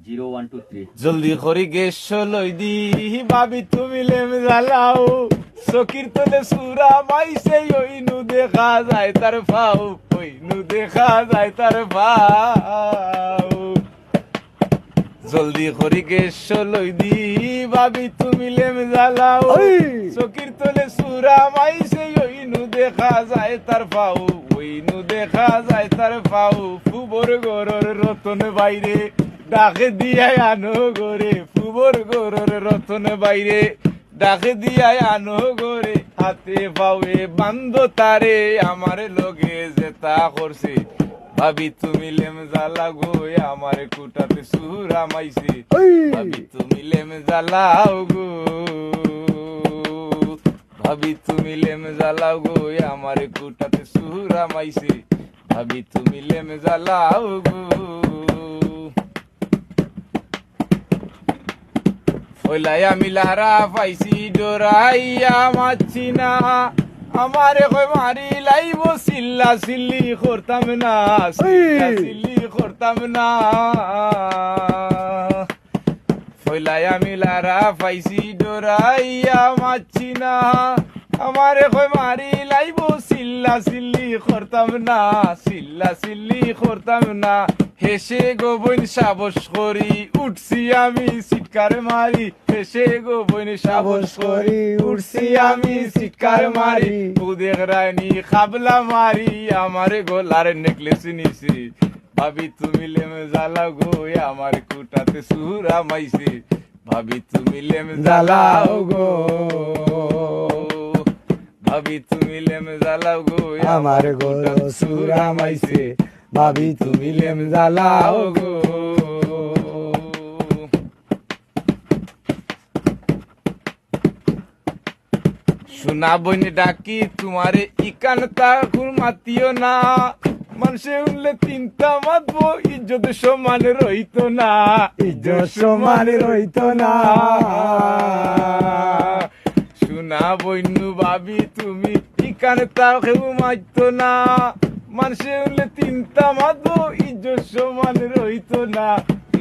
0 1 2 3 জলদি করি গেছ লই দি ভাবি তুমি লেম জ্বালাও চকির তলে সুরা মাইছে ওই নু দেখা যায় তার ফাও ওই নু দেখা যায় তার ফাও জলদি করি গেছ লই দি ভাবি তুমি লেম জ্বালাও চকির তলে সুরা মাইছে ওই নু দেখা যায় তার ফাও ওই নু দেখা যায় তার ফাও ফুবর গরর রতন বাইরে ডাকে দিয়াই আনো গরে ফুবর গরর রতন বাইরে ডাকে দিয়াই আনো গরে হাতে পাওয়ে বান্ধ তারে আমার লগে যেতা করছে ভাবি তুমি লেম জ্বালা গো আমার কুটাতে সুরা মাইছে ভাবি তুমি লেম জ্বালাও গো ভাবি তুমি লেম জ্বালাও গো আমার কুটাতে সুরা মাইছে ভাবি তুমি লেম জ্বালাও গো ওলাইয়া মিলারা পাইছি ডরাইয়া মাছি না আমারে কই মারি লাইব সিল্লা সিল্লি করতাম না সিল্লা সিল্লি করতাম না ওলাইয়া মিলারা পাইছি ডরাইয়া মাছি না আমারে কই মারি লাইব সিল্লা সিল্লি করতাম না সিল্লা সিল্লি করতাম না হেসে গোবইন সাবস করি উঠছি আমি চিৎকার মারি হেসে গোবইন সাবস করি উঠছি আমি চিৎকার মারি উদেক রানী খাবলা মারি আমার গলার নেকলেস নিছি ভাবি তুমি লেম জ্বালা গো আমার কুটাতে সুরা মাইছে ভাবি তুমি লেম জ্বালাও গো ভাবি তুমি লেম জ্বালাও গো আমার কুটাতে সুরা মাইছে ভাবি তুমি লেম জ্বালাও গো সোনা বইনে ডাকি তোমারে ইকান তাকুর মাতিও না মানুষে উনলে তিনটা মাতবো ইজ্জত সমান রইতো না ইজ্জত সমান রইতো না সোনা বইনু ভাবি তুমি ইকান তাকেও মাইতো না মানুষে উনলে তিনটা মাতবো ইজ্জত সমান রইতো না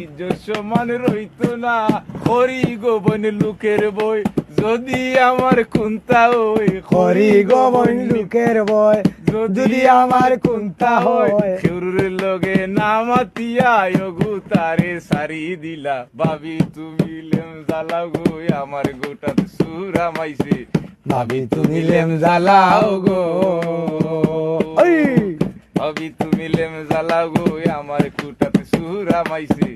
ইজ্জত সমান রইতো না খরি গোবন লোকের বই যদি আমার কুন্তা হই খরি গোবন লোকের বই যদি আমার কুন্তা হয় খেউরের লগে নামাতিয়া গু তারে সারি দিলা ভাবি তুমি লেম জ্বালাও গো আমার গোটাত সুরা মাইছে ভাবি তুমি লেম জ্বালাও গো ভাবি তুমি লেম জ্বালাও গো আমার কুটাতে সুরা মাইছে